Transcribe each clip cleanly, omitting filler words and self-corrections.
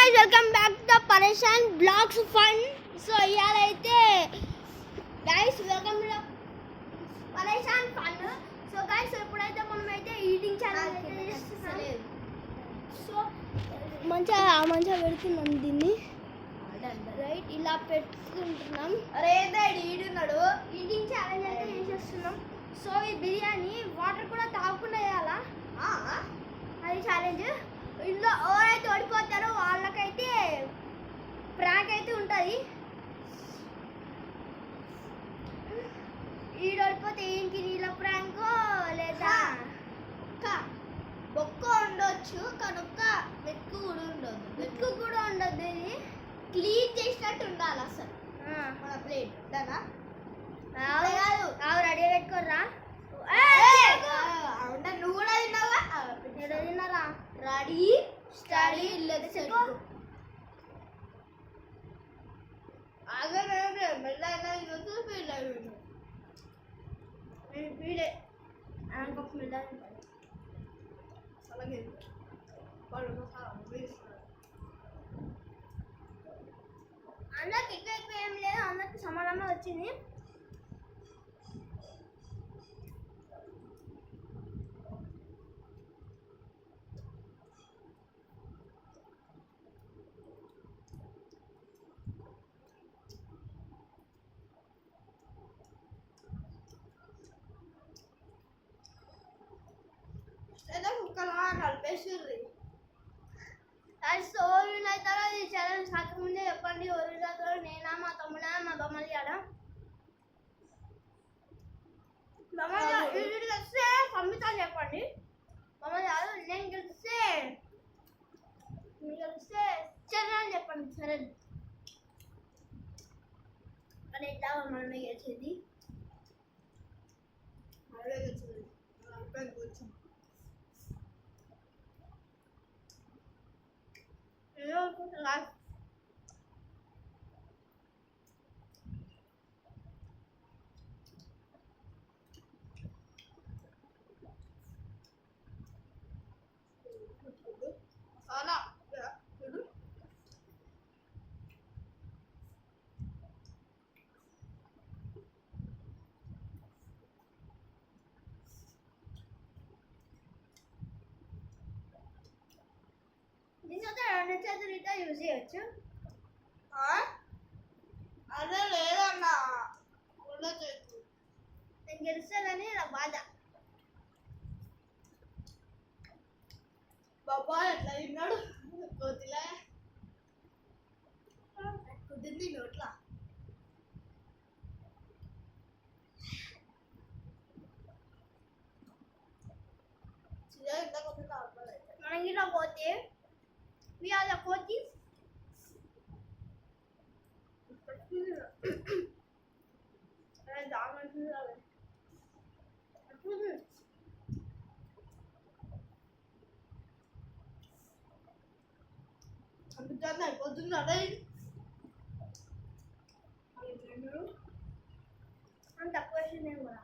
guys, welcome back to the Pareshan Vlogs Fun. So here అయితే guys, welcome to the Pareshan Fun. So guys, ఇప్పుడైతే మనమైతే eating challenge అయితే చేస్తున్నాం. So మంచిగా పెడుతున్నాం దీన్ని రైట్ ఇలా పెట్టుకుంటున్నాం. అరే ఈడున్నాడు ఈటింగ్ ఛాలెంజ్ అయితే చేసేస్తున్నాం. సో ఈ బిర్యానీ వాటర్ కూడా తాగకుండా చేయాలా, అది ఛాలెంజ్. ఇందులో ఎవరైతే ఓడిపోతారో వాళ్ళకైతే ప్రాంక్ అయితే ఉంటుంది. ఈడు ఓడిపోతే ఏంటి నీళ్ళ ప్రాంక్ లేదా బొక్క ఉండొచ్చు కనుక మెక్కు కూడా ఉండదు. మెక్కు కూడా ఉండదు. ఇది క్లీన్ చేసినట్టు ఉండాలి అసలు మన ప్లేట్ ఉండదా? రెడీ పెట్టుకోర్రా. నువ్వు కూడా తిన్నావా? తిన్నారా? రెడీ స్టడీ అందరికి ఎక్కువ ఏం లేదు, అందరికి సమానంగా వచ్చింది. సో అవుతారో ఈ ఛాలెంజ్ కాకముందే చెప్పండి, ఎవరు అవుతారో నేనా, మా తమ్ముడా, మా బొమ్మది ఆడ. బొమ్మది గెలిస్తే పంపిస్తాను చెప్పండి. బొమ్మది కాదు, నేను గెలిస్తే సరే అని చెప్పండి. సరే అని ఎట్లా మనమే గెలిచేది. రెండు చేతులు ఇట్లా యూజ్ చేయొచ్చు. అదే లేదన్నా, నేను గెలుస్తానని నా బాధ. బాబా ఎట్లా తిన్నాడు కోతిలా కుదింది నోట్లా. మనం ఇలా పోతే we are the coaches. అయిపోతున్నాడే అంత తక్కువ వేసింది కూడా.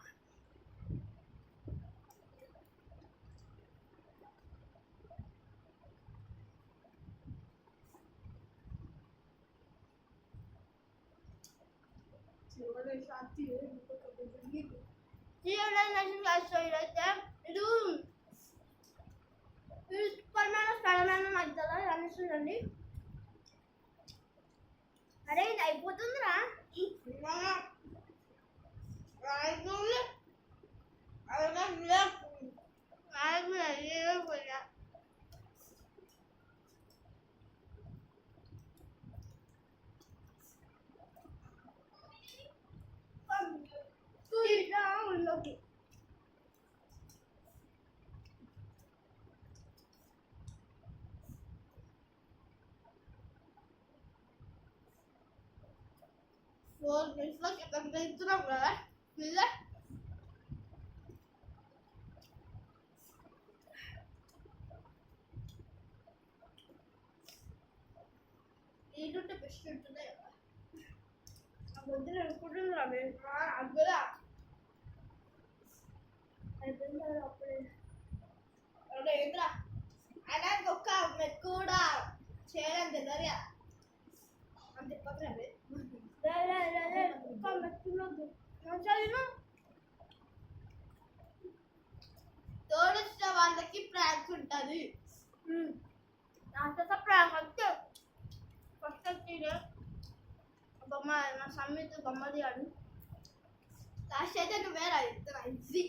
అనిస్తుందండి. అరే ఇది అయిపోతుందిరా. ఉల్లోకి ఫోర్ మినిట్స్లో ఎంత ఇస్తున్నాం కదా పిల్ల. ఏంటంటే బెస్ట్ ఉంటుంది కదా పొద్దున అనుకుంటుందిరా అగ్గురా అయిపోయింది అప్పుడే. ఏంద్రా అయినా ఒక్క మెక్కు కూడా చేయడం తెలియదు. మంచిగా తోడొచ్చిన వాళ్ళకి ప్రాంక్ ఉంటుంది. నాతో ప్రాంక్ వస్తే ఫస్ట్ వచ్చి బొమ్మ నా సమ్మిత్ బొమ్మ దిగాడు. లాస్ట్ అయితే నువ్వే రా ఇద్దరు ఈజీ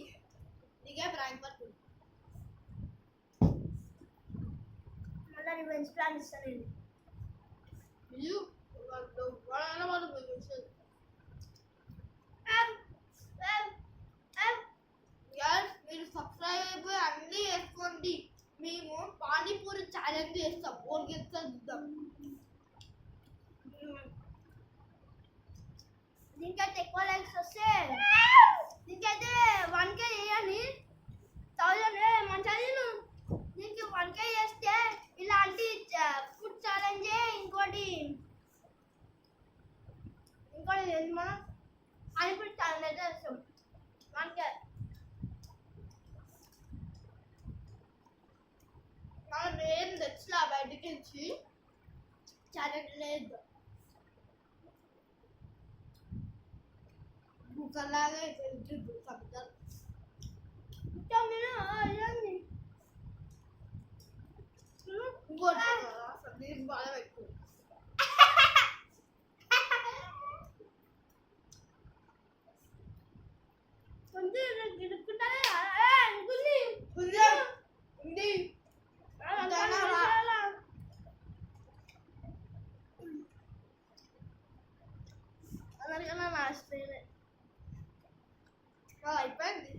నీకే ప్రాంక్ పడుతుంది. మళ్ళీ రివెంజ్ ప్లాన్ ఇస్తాను నేను. మీరు సబ్స్క్రైబ్ అన్నీ చేసుకోండి. మేము పానీపూరి ఛాలెంజ్ చేస్తాం. చూద్దాం. దీనికైతే ఎక్కువ లైక్స్ వస్తే దీనికైతే 1K చేయాలి. 1000 మంచిగా దీనికి 1K చేస్తే ఇలాంటి ఫుడ్ ఛాలెంజ్ ఇంకోటి మనం పానీపూరి ఛాలెంజ్ అయితే చేస్తాం. 1K మనం ఏం తెచ్చినా బయటికి వచ్చి ఛాలెంజ్ లేదు. బుక్కలాగా శబ్దాలు ఇంకోటి బాగా ఎక్కువ ఉంది. అందరికన్నా నాశనం అయిపోయింది.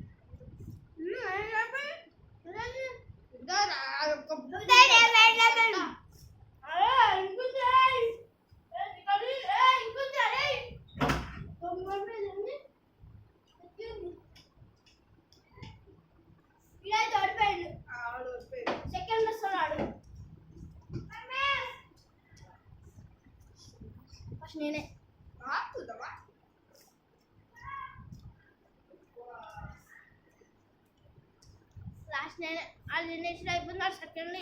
సెకండ్ వస్తున్నాడు ఫస్ట్ నేనే. లాస్ట్ నేనే అది నెక్స్ట్ అయిపోయింది. ఆ సెకండ్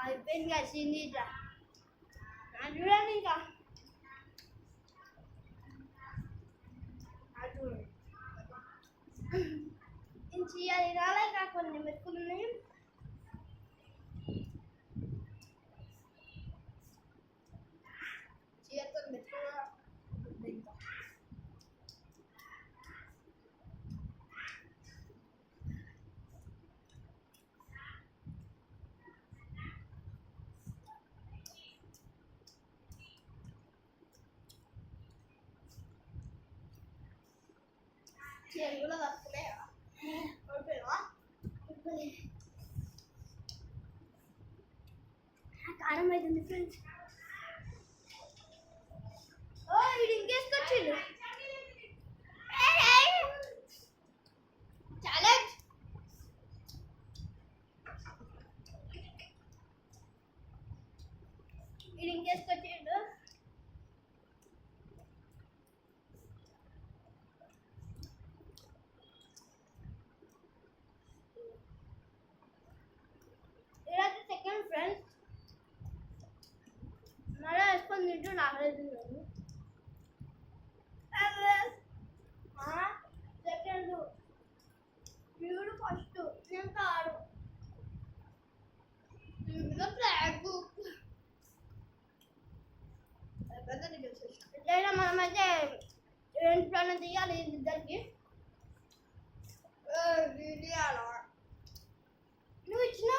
అయిపోయింది కదా సీన్ ఇట్లా చూడండి. ఇంకా చేయాలి రాలే ఇంకా కొన్ని మెతుకులు ఉన్నాయి. చేతులు మెతుకుగా చేతులు వస్తున్నాయా? కారం అవుతుంది ఫ్రెండ్స్. ఇది ఇంకేసుకొచ్చిండు ఛాలెంజ్. ఇది ఇంకేసుకొచ్చిండు. ఇదైతే సెకండ్ ఫ్రెండ్స్ మళ్ళీ వేసుకొని తింటూ నాగలేదు. సెకండ్ వీడు ఫస్ట్ నేను ఆడు ప్రాంక్ లేదా మనమైతే ఈవెంట్ ప్లాన్ తీయాలి ఇద్దరికి. నువ్వు ఇచ్చిన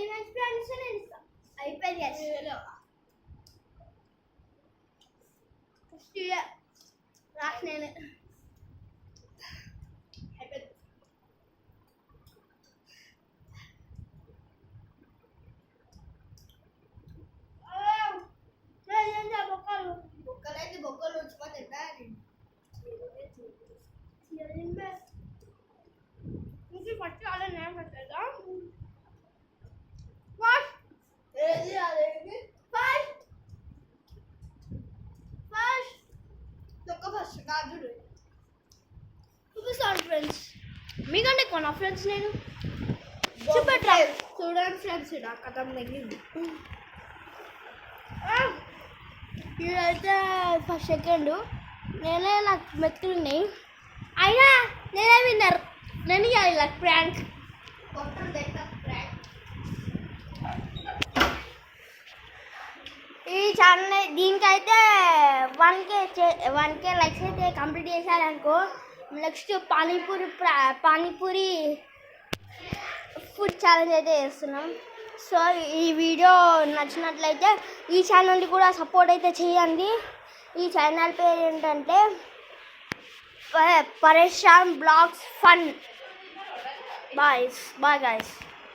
ఈవెంట్ ప్లాన్ ఇస్తే నేను ఇస్తా. అయిపోయింది ఫస్ట్ లాస్ట్ నేనే. అయిపోయింది. బొక్కలైతే బొక్కలు వచ్చుకొని తింటాను. ఇంక ఫస్ట్ అలా నేను పెట్టేదా ఏది అదేంటి ఫస్ట్ ఫస్ట్ కాదు చూపిస్తాను ఫ్రెండ్స్. మీకంటే ఎక్కువ నా ఫ్రెండ్స్ నేను చూపెట్రా. చూడండి ఫ్రెండ్స్ ఇలా కథం తగ్గింది. ఇదైతే ఫస్ట్ సెకండ్ నేనే నాకు మెత్తులున్నాయి అయినా నేనే విన్నర్. నేను ఇలా ప్రాంక్ మొత్తం దగ్గర ప్రాంక్. ఈ ఛానల్ దీనికైతే 1K లైక్స్ అయితే కంప్లీట్ చేశారనుకో నెక్స్ట్ పానీపూరి ఫుడ్ ఛాలెంజ్ అయితే చేస్తున్నాం. సో ఈ వీడియో నచ్చినట్లయితే ఈ ఛానల్ని కూడా సపోర్ట్ అయితే చేయండి. ఈ ఛానల్ పేరు ఏంటంటే పరేషాన్ బ్లాగ్స్ ఫన్. Bye guys.